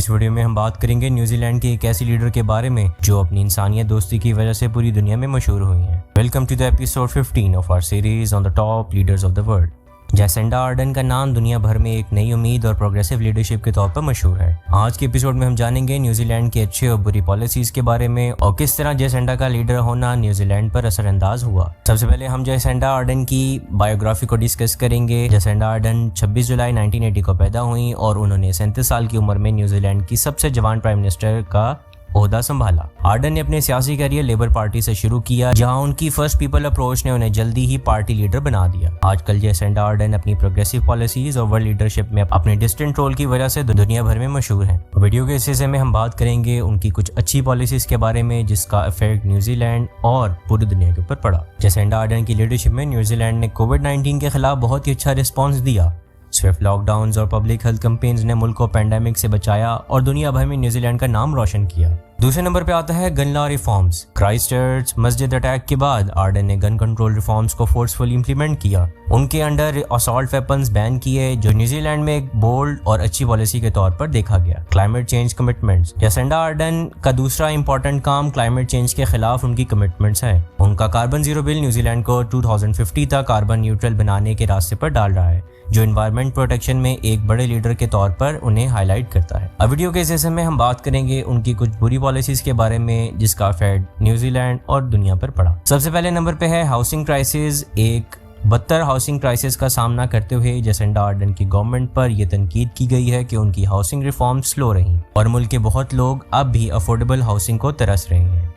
اس video میں ہم بات کریں گے نیوزی لینڈ کے ایک ایسی لیڈر کے بارے میں جو اپنی انسانیت دوستی کی وجہ سے پوری دنیا میں مشہور ہوئی ہیں۔ Welcome to the episode 15 of our series on the top leaders of the world. Jacinda Ardern کا نام دنیا بھر میں ایک نئی امید اور پروگریسو لیڈرشپ کے طور پر مشہور ہے۔ آج کے ایپیسوڈ میں ہم جانیں گے نیوزی لینڈ کے اچھے اور بری پالیسیز کے بارے میں اور کس طرح جیسنڈا کا لیڈر ہونا نیوزی لینڈ پر اثر انداز ہوا۔ سب سے پہلے ہم جیسنڈا آرڈن کی بایوگرافی کو ڈسکس کریں گے۔ جیسنڈا آرڈن 26 جولائی 1980 کو پیدا ہوئی اور انہوں نے 37 سال کی عمر میں نیوزی لینڈ کی سب سے جوان پرائم منسٹر کا عہدہ سنبھالا۔ آرڈن نے اپنے سیاسی کیریئر لیبر پارٹی سے شروع کیا، جہاں ان کی فرسٹ پیپل اپروچ نے انہیں جلدی ہی پارٹی لیڈر بنا دیا۔ آج کل جیسنڈا آرڈن اپنی پروگریسو پالیسیز اور ورلڈ لیڈرشپ میں اپنے ڈسٹنٹ رول کی وجہ سے دنیا بھر میں مشہور ہیں۔ ویڈیو کے اس حصے میں ہم بات کریں گے ان کی کچھ اچھی پالیسیز کے بارے میں جس کا افیکٹ نیوزی لینڈ اور پوری دنیا کے اوپر پڑا۔ جیسنڈا آرڈن کی لیڈرشپ میں نیوزی لینڈ نے کووڈ-19 کے خلاف بہت ہی اچھا رسپانس دیا۔ سوئفٹ لاک ڈاؤنز اور پبلک ہیلتھ کمپینز نے ملک کو پینڈیمک سے بچایا اور دنیا بھر میں نیوزی لینڈ کا نام روشن کیا۔ دوسرے نمبر پہ آتا ہے گن لا ریفارمز۔ کرائسٹ چرچ مسجد اٹیک کے بعد آرڈن نے گن کنٹرول ریفارمز کو فورسفلی امپلیمنٹ کیا۔ ان کے انڈر اسالٹ ویپنز بین کیے، جو نیوزی لینڈ میں ایک بولڈ اور اچھی پالیسی کے طور پر دیکھا گیا۔ Climate change commitments. Jacinta Ardern کا دوسرا امپورٹنٹ کام کلائمیٹ چینج کے خلاف ان کی کمٹمنٹس ہے۔ ان کا کاربن زیرو بل نیوزی لینڈ کو 2050 تک کاربن نیوٹرل بنانے کے راستے پر ڈال رہا ہے، جو انوائرمنٹ پروٹیکشن میں ایک بڑے لیڈر کے طور پر انہیں ہائی لائٹ کرتا ہے۔ اب ویڈیو کے اس حصے میں ہم بات کریں گے ان کی کچھ بری پالیسیز کے بارے میں جس کا افیکٹ نیوزی لینڈ اور دنیا پر پڑا۔ سب سے پہلے نمبر پہ ہے ہاؤسنگ کرائسس۔ ایک بدتر ہاؤسنگ کرائسس کا سامنا کرتے ہوئے جیسنڈا آرڈن کی گورنمنٹ پر یہ تنقید کی گئی ہے کہ ان کی ہاؤسنگ ریفارم سلو رہیں اور ملک کے بہت لوگ اب بھی افورڈیبل ہاؤسنگ کو ترس رہے ہیں۔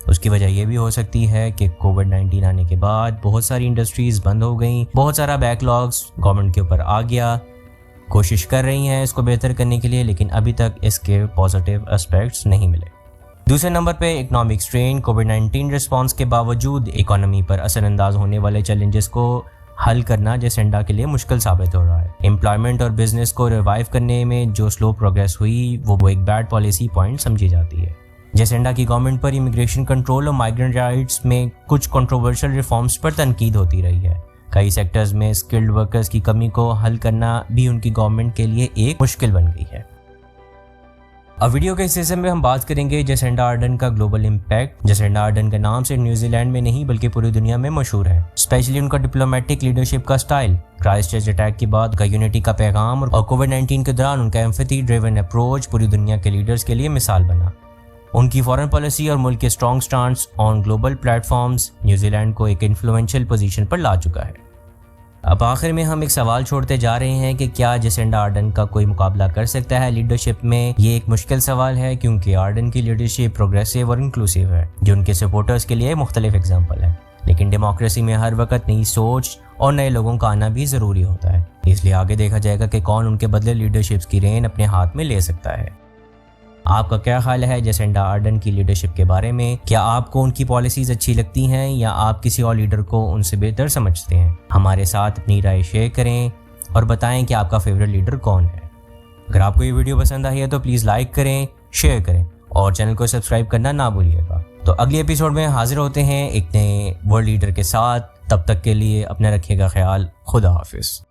اس کی وجہ یہ بھی ہو سکتی ہے کہ کووڈ-19 آنے کے بعد بہت ساری انڈسٹریز بند ہو گئیں، بہت سارا بیک لاگز گورنمنٹ کے اوپر آ گیا۔ کوشش کر رہی ہیں اس کو بہتر کرنے کے لیے، لیکن ابھی تک اس کے پازیٹیو اسپیکٹس نہیں ملے۔ دوسرے نمبر پہ اکنامک سٹرین۔ کووڈ-19 رسپانس کے باوجود اکانومی پر اثر انداز ہونے والے چیلنجز کو حل کرنا جیسنڈا کے لیے مشکل ثابت ہو رہا ہے۔ امپلائمنٹ اور بزنس کو ریوائیو کرنے میں جو سلو پروگریس ہوئی وہ ایک بیڈ پالیسی پوائنٹ سمجھی جاتی ہے۔ جیسنڈا کی گورنمنٹ پر امیگریشن کنٹرول اور مائیگرنٹ رائٹس میں کچھ کنٹروورشل ریفارمز پر تنقید ہوتی رہی ہے۔ کئی سیکٹرز میں اسکلڈ ورکرز کی کمی کو حل کرنا بھی ان کی گورنمنٹ کے لیے ایک مشکل بن گئی ہے۔ اب ویڈیو کے اس حصے میں ہم بات کریں گے جیسنڈا آرڈن کا گلوبل امپیکٹ۔ جیسنڈا آرڈن کا نام صرف نیوزی لینڈ میں نہیں بلکہ پوری دنیا میں مشہور ہے، اسپیشلی ان کا ڈپلومیٹک لیڈرشپ کا سٹائل۔ کرائسٹ چرچ اٹیک کے بعد کا یونٹی کا پیغام اور کووڈ-19 کے دوران ان کا ایمپیتھی ڈریون اپروچ پوری دنیا کے لیڈرز کے لیے مثال بنا۔ ان کی فارن پالیسی اور ملک کے strong stance on global platforms New Zealand کو ایک انفلوئنشل پوزیشن پر لا چکا ہے۔ اب آخر میں ہم ایک سوال چھوڑتے جا رہے ہیں کہ کیا جیسنڈا آرڈن کا کوئی مقابلہ کر سکتا ہے لیڈرشپ میں؟ یہ ایک مشکل سوال ہے کیونکہ آرڈن کی لیڈرشپ پروگریسو اور انکلوسیو ہے، جو ان کے سپورٹرز کے لیے مختلف اگزامپل ہے۔ لیکن ڈیموکریسی میں ہر وقت نئی سوچ اور نئے لوگوں کا آنا بھی ضروری ہوتا ہے، اس لیے آگے دیکھا جائے گا کہ کون ان کے بدلے لیڈرشپ کی رین اپنے ہاتھ میں لے سکتا ہے۔ آپ کا کیا خیال ہے جیسنڈا آرڈن کی لیڈرشپ کے بارے میں؟ کیا آپ کو ان کی پالیسیز اچھی لگتی ہیں یا آپ کسی اور لیڈر کو ان سے بہتر سمجھتے ہیں؟ ہمارے ساتھ اپنی رائے شیئر کریں اور بتائیں کہ آپ کا فیوریٹ لیڈر کون ہے۔ اگر آپ کو یہ ویڈیو پسند آئی ہے تو پلیز لائک کریں، شیئر کریں اور چینل کو سبسکرائب کرنا نہ بھولیے گا۔ تو اگلی ایپیسوڈ میں حاضر ہوتے ہیں ایک نئے ورلڈ لیڈر کے ساتھ۔ تب تک کے لیے اپنا رکھیے گا خیال۔ خدا حافظ۔